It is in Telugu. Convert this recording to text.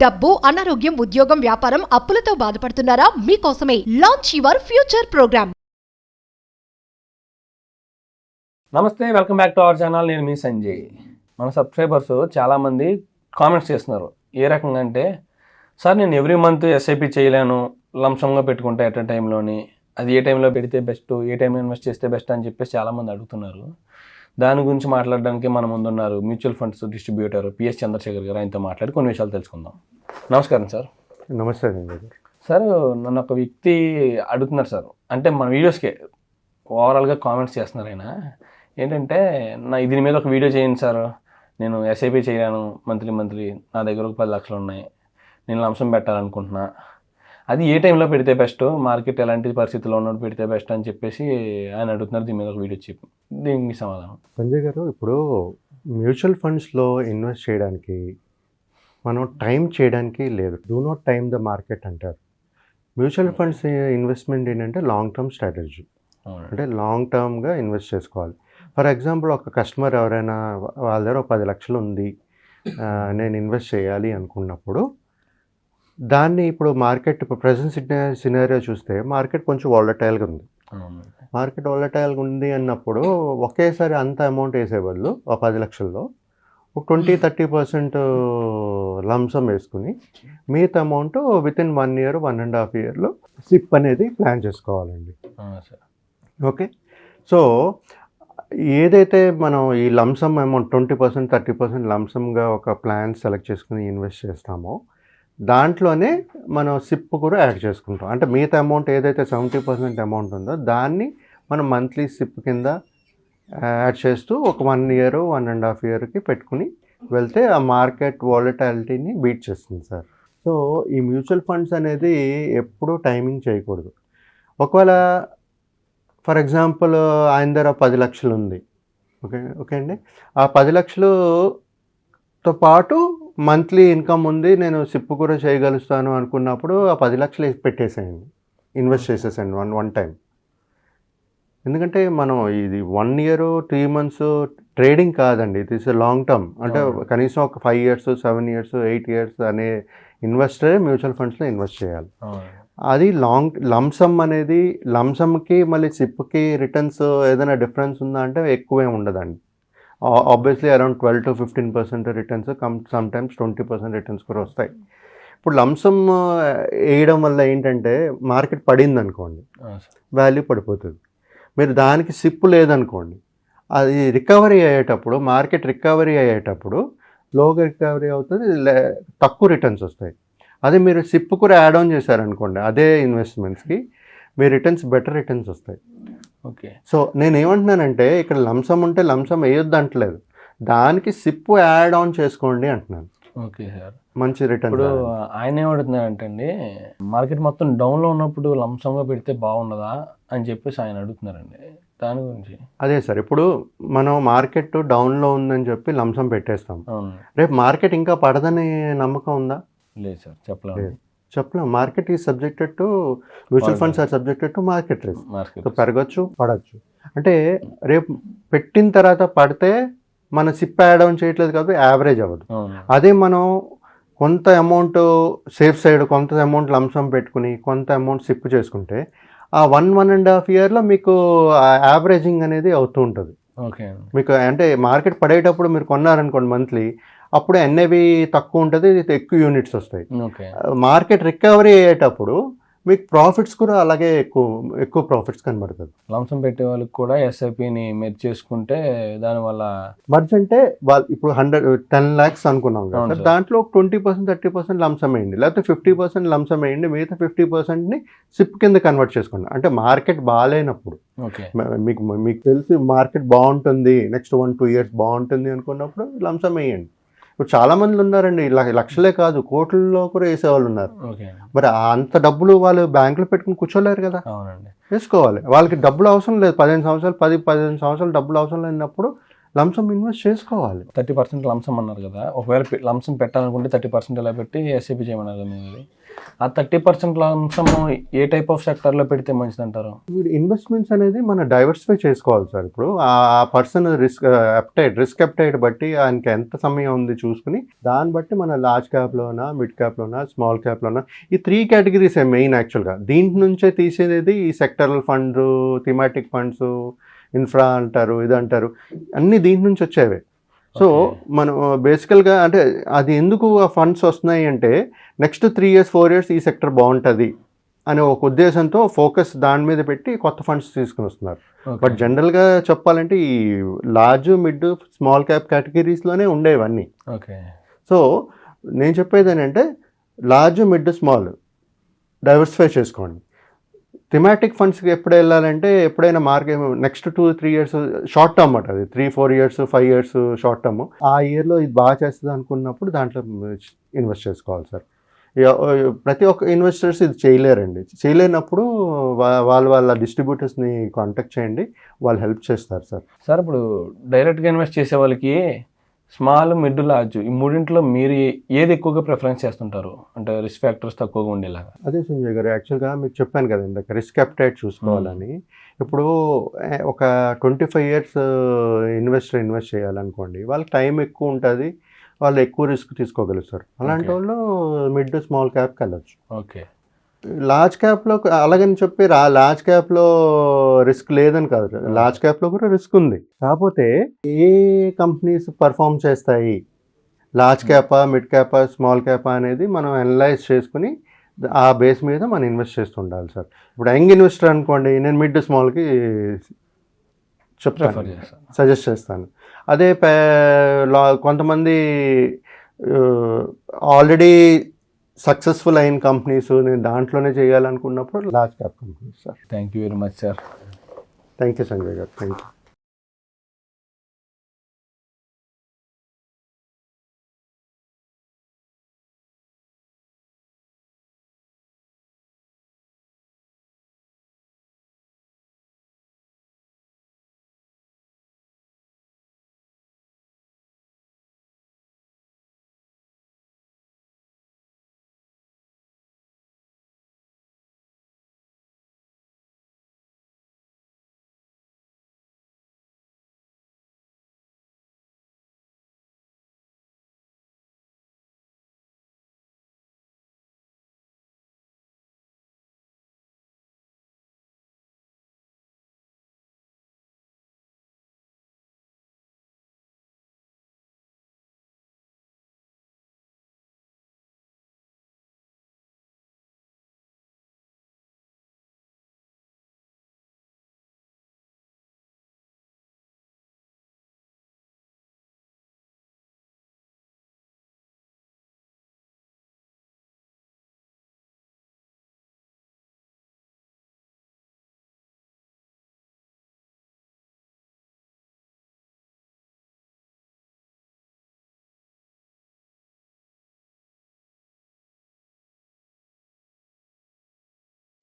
డబ్బు, అనారోగ్యం, ఉద్యోగం, వ్యాపారం, అప్పులతో బాధపడుతున్నారా? మీకోసమే లాంచ్ యువర్ ఫ్యూచర్ ప్రోగ్రామ్. నమస్తే, welcome back to our channel. నేను మీ సంజయ్. మన సబ్స్క్రైబర్స్ చాలామంది కామెంట్స్ చేస్తున్నారు. ఏ రకంగా అంటే, సార్ నేను ఎవ్రీ మంత్ ఎస్ఐపి చేయలేను, లంసంగా పెట్టుకుంటే ఎట్ అ టైంలోని, అది ఏ టైంలో పెడితే బెస్ట్, ఏ టైంలో ఇన్వెస్ట్ చేస్తే బెస్ట్ అని చెప్పేసి చాలామంది అడుగుతున్నారు. దాని గురించి మాట్లాడడానికి మన ముందున్నారు mutual funds distributor PS Chandrashekar garu. ఆయనతో మాట్లాడి కొన్ని విషయాలు తెలుసుకుందాం. నమస్కారం సార్. నమస్తే సార్, నన్ను ఒక వ్యక్తి అడుగుతున్నారు సార్, అంటే మన వీడియోస్కి ఓవరాల్గా కామెంట్స్ చేస్తున్నారు. ఆయన ఏంటంటే, దీని మీద ఒక వీడియో చేయండి సార్, నేను ఎస్ఐపి చేయను మంత్లీ, నా దగ్గర ఒక 10 లక్షలు ఉన్నాయి, నేను లంసం పెట్టాలనుకుంటున్నా, అది ఏ టైంలో పెడితే బెస్ట్, మార్కెట్ ఎలాంటి పరిస్థితుల్లో ఉన్నప్పుడు పెడితే బెస్ట్ అని చెప్పేసి ఆయన అడుగుతున్నారు. దీని మీద ఒక వీడియో చెప్పి దీనికి సమాధానం. సంజయ్ గారు, ఇప్పుడు మ్యూచువల్ ఫండ్స్లో ఇన్వెస్ట్ చేయడానికి మనం టైం చేయడానికి లేదు. Do not time the market అంటారు. మ్యూచువల్ ఫండ్స్ ఇన్వెస్ట్మెంట్ ఏంటంటే లాంగ్ టర్మ్ స్ట్రాటజీ, అంటే లాంగ్ టర్మ్గా ఇన్వెస్ట్ చేసుకోవాలి. ఫర్ ఎగ్జాంపుల్, ఒక కస్టమర్ ఎవరైనా వాళ్ళ దగ్గర 10 లక్షలు ఉంది, నేను ఇన్వెస్ట్ చేయాలి అనుకున్నప్పుడు, దాన్ని ఇప్పుడు మార్కెట్ ప్రజెంట్ సినారియో చూస్తే మార్కెట్ కొంచెం వాలటైల్గా ఉంది. మార్కెట్ వాలటైల్గా ఉంది అన్నప్పుడు ఒకేసారి అంత అమౌంట్ వేసే బదులు ఒక 10 లక్షల్లో ఒక 20-30% లంసం వేసుకుని మిగతా అమౌంట్ వితిన్ 1 year 1.5 yearలో సిప్ అనేది ప్లాన్ చేసుకోవాలండి. ఓకే, సో ఏదైతే మనం ఈ లంసమ్ అమౌంట్ 20%-30% లంసమ్గా ఒక ప్లాన్ సెలెక్ట్ చేసుకుని ఇన్వెస్ట్ చేస్తామో, దాంట్లోనే మనం సిప్ కూడా యాడ్ చేసుకుంటాం. అంటే మిగతా అమౌంట్ ఏదైతే 70% అమౌంట్ ఉందో దాన్ని మనం మంత్లీ సిప్ కింద యాడ్ చేస్తూ ఒక 1 year 1.5 yearకి పెట్టుకుని వెళ్తే ఆ మార్కెట్ వాలటాలిటీని బీట్ చేస్తుంది సార్. సో ఈ మ్యూచువల్ ఫండ్స్ అనేది ఎప్పుడూ టైమింగ్ చేయకూడదు. ఒకవేళ ఫర్ ఎగ్జాంపుల్ ఆయన దగ్గర 10 లక్షలు ఉంది, ఓకే అండి, ఆ 10 లక్షలతో పాటు మంత్లీ ఇన్కమ్ ఉంది, నేను సిప్ కూడా చేయగలుగుతాను అనుకున్నప్పుడు ఆ 10 లక్షలు పెట్టేసేయండి, ఇన్వెస్ట్ చేసేసండి వన్ టైం. ఎందుకంటే మనం ఇది 1 year 3 months ట్రేడింగ్ కాదండి, ఇట్ ఈస్ లాంగ్ టర్మ్. అంటే కనీసం ఒక 5 years 7 years 8 years అనే ఇన్వెస్టరే మ్యూచువల్ ఫండ్స్లో ఇన్వెస్ట్ చేయాలి. అది లాంగ్ లంసమ్ అనేది, లంసమ్కి మళ్ళీ సిప్కి రిటర్న్స్ ఏదైనా డిఫరెన్స్ ఉందా అంటే ఎక్కువేం ఉండదండి. Obviously around 12-15% returns, some times 20% returns కూడా వస్తాయి. ఇప్పుడు లంసమ్ వేయడం వల్ల ఏంటంటే, మార్కెట్ పడింది అనుకోండి, వాల్యూ పడిపోతుంది. మీరు దానికి సిప్ లేదనుకోండి, అది రికవరీ అయ్యేటప్పుడు, మార్కెట్ రికవరీ అయ్యేటప్పుడు లోగా రికవరీ అవుతుంది, తక్కువ రిటర్న్స్ వస్తాయి. అదే మీరు సిప్ కూడా యాడ్ ఆన్ చేశారనుకోండి అదే ఇన్వెస్ట్మెంట్స్కి, మీ రిటర్న్స్ బెటర్ రిటర్న్స్ వస్తాయి. ఓకే, సో నేను ఏమంటున్నానంటే, ఇక్కడ లంసం ఉంటే లంసం వేయొద్దు అంటలేదు, దానికి సిప్ యాడ్ ఆన్ చేసుకోండి అంటున్నాను. ఓకే సార్, మంచి రిటర్న్. ఇప్పుడు ఆయన ఏమడుగుతున్నారంటే అండి, మార్కెట్ మొత్తం డౌన్లో ఉన్నప్పుడు లంసంగా పెడితే బాగుండదా అని చెప్పేసి ఆయన అడుగుతున్నారండి. దాని గురించి అదే సార్, ఇప్పుడు మనం మార్కెట్ డౌన్లో ఉందని చెప్పి లంసం పెట్టేస్తాం, రేపు మార్కెట్ ఇంకా పడదని నమ్మకం ఉందా? లేదు సార్, చెప్పలేం. Market is subjected to, mutual funds are subjected to market risk. So పెరగచ్చు, పడవచ్చు. అంటే రేపు పెట్టిన తర్వాత పడితే మన సిప్ యాడ్ ఆన్ చేయట్లేదు కాబట్టి యావరేజ్ అవ్వదు. అదే మనం కొంత అమౌంట్ సేఫ్ సైడ్, కొంత అమౌంట్ లంసం పెట్టుకుని కొంత అమౌంట్ సిప్ చేసుకుంటే ఆ 1.5 yearలో మీకు యావరేజింగ్ అనేది అవుతూ ఉంటుంది. ఓకే, మీకు అంటే మార్కెట్ పడేటప్పుడు మీరు కొన్నారనుకోండి మంత్లీ, అప్పుడు ఎన్ఏవి తక్కువ ఉంటుంది, ఎక్కువ యూనిట్స్ వస్తాయి. మార్కెట్ రికవరీ అయ్యేటప్పుడు మీకు ప్రాఫిట్స్ కూడా అలాగే ఎక్కువ ప్రాఫిట్స్ కనబడుతుంది. లంసం పెట్టే వాళ్ళకి కూడా ఎస్ఐపిని మెర్జ్ చేసుకుంటే దానివల్ల మర్జ్ అంటే వాళ్ళు ఇప్పుడు 10 lakhs అనుకున్నాం కదా, దాంట్లో 20%-30% లంసం వేయండి, లేకపోతే 50% లంసం వేయండి, మిగతా 50%ని సిప్ కింద కన్వర్ట్ చేసుకోండి. అంటే మార్కెట్ బాగాలేనప్పుడు, మీకు తెలిసి మార్కెట్ బాగుంటుంది, నెక్స్ట్ 1-2 years బాగుంటుంది అనుకున్నప్పుడు లంసం వేయండి. ఇప్పుడు చాలా మంది ఉన్నారండి, లక్షలే కాదు కోట్లలో కూడా వేసేవాళ్ళు ఉన్నారు. మరి అంత డబ్బులు వాళ్ళు బ్యాంకులో పెట్టుకుని కూర్చోలేరు కదా, వేసుకోవాలి. వాళ్ళకి డబ్బులు అవసరం లేదు, 15 సంవత్సరాలు 10-15 సంవత్సరాలు డబ్బులు అవసరం లేనప్పుడు లంసమ్ ఇన్వెస్ట్ చేసుకోవాలి. 30% లంసమ్ అన్నారు కదా, ఒకవేళ లంసమ్ పెట్టాలనుకుంటే 30% ఇలా పెట్టి ఎస్ఐపి చేయమన్నారు కదా మీరు. ఆ 30% లంసమ్ ఏ టైప్ ఆఫ్ సెక్టర్లో పెడితే మంచిది అంటారు? ఇన్వెస్ట్మెంట్స్ అనేది మనం డైవర్సిఫై చేసుకోవాలి సార్. ఇప్పుడు ఆ పర్సన్ రిస్క్ అప్టైట్ బట్టి ఆయనకి ఎంత సమయం ఉంది చూసుకుని దాన్ని బట్టి మన లార్జ్ క్యాప్లోనా, మిడ్ క్యాప్లోనా, స్మాల్ క్యాప్లోనా, ఈ 3 కేటగిరీస్ మెయిన్ యాక్చువల్గా. దీంట్ నుంచే తీసేది ఈ sectoral fund, thematic funds, infra అంటారు, ఇది అంటారు, అన్నీ దీంట్ నుంచి వచ్చేవే. సో మనం బేసికల్గా అంటే అది ఎందుకు ఆ ఫండ్స్ వస్తున్నాయి అంటే నెక్స్ట్ 3 years 4 years ఈ సెక్టర్ బాగుంటుంది అనే ఒక ఉద్దేశంతో ఫోకస్ దాని మీద పెట్టి కొత్త ఫండ్స్ తీసుకుని వస్తున్నారు. బట్ జనరల్గా చెప్పాలంటే ఈ లార్జ్, మిడ్, స్మాల్ క్యాప్ కేటగిరీస్లోనే ఉండేవన్నీ. ఓకే. సో నేను చెప్పేది ఏంటంటే లార్జ్, మిడ్, స్మాల్ డైవర్సిఫై చేసుకోండి. థిమాటిక్ ఫండ్స్కి ఎప్పుడు వెళ్ళాలంటే ఎప్పుడైనా market next 2-3 years short term అన్నమాట, అది 3-4 years 5 years షార్ట్ టర్మ్. ఆ ఇయర్లో ఇది బాగా చేస్తుంది అనుకున్నప్పుడు దాంట్లో ఇన్వెస్ట్ చేసుకోవాలి సార్. ప్రతి ఒక్క ఇన్వెస్టర్స్ ఇది చేయలేరండి. చేయలేనప్పుడు వాళ్ళ డిస్ట్రిబ్యూటర్స్ని కాంటాక్ట్ చేయండి, వాళ్ళు హెల్ప్ చేస్తారు సార్. సార్ ఇప్పుడు డైరెక్ట్గా ఇన్వెస్ట్ చేసే వాళ్ళకి స్మాల్, మిడ్, లార్జ్ ఈ మూడింట్లో మీరు ఏది ఎక్కువగా ప్రిఫరెన్స్ చేస్తుంటారు, అంటే రిస్క్ ఫ్యాక్టర్స్ తక్కువగా ఉండేలాగా? అదే సంజయ్ గారు, యాక్చువల్గా మీకు చెప్పాను కదా ఇందాక రిస్క్ అప్టైట్ చూసుకోవాలని. ఇప్పుడు ఒక 25 years ఇన్వెస్ట్ చేయాలనుకోండి, వాళ్ళకి టైం ఎక్కువ ఉంటుంది, వాళ్ళు ఎక్కువ రిస్క్ తీసుకోగలుగుతారు. అలాంటి వాళ్ళు మిడ్, స్మాల్ క్యాప్కి వెళ్ళచ్చు. ఓకే. లార్జ్ క్యాప్లో అలాగని చెప్పి లార్జ్ క్యాప్లో రిస్క్ లేదని కాదు, లార్జ్ క్యాప్లో కూడా రిస్క్ ఉంది. కాకపోతే ఏ కంపెనీస్ పర్ఫామ్ చేస్తాయి, లార్జ్ క్యాపా, మిడ్ క్యాపా, స్మాల్ క్యాపా అనేది మనం అనలైజ్ చేసుకుని ఆ బేస్ మీద మనం ఇన్వెస్ట్ చేస్తుండాలి సార్. ఇప్పుడు యంగ్ ఇన్వెస్టర్ అనుకోండి, నేను మిడ్, స్మాల్కి చెప్తాను, సజెస్ట్ చేస్తాను. అదే కొంతమంది ఆల్రెడీ సక్సెస్ఫుల్ అయిన కంపెనీస్ నేను దాంట్లోనే చేయాలనుకున్నప్పుడు large cap companies sir. Thank you very much sir. Thank you Sanjay గారు, థ్యాంక్ యూ.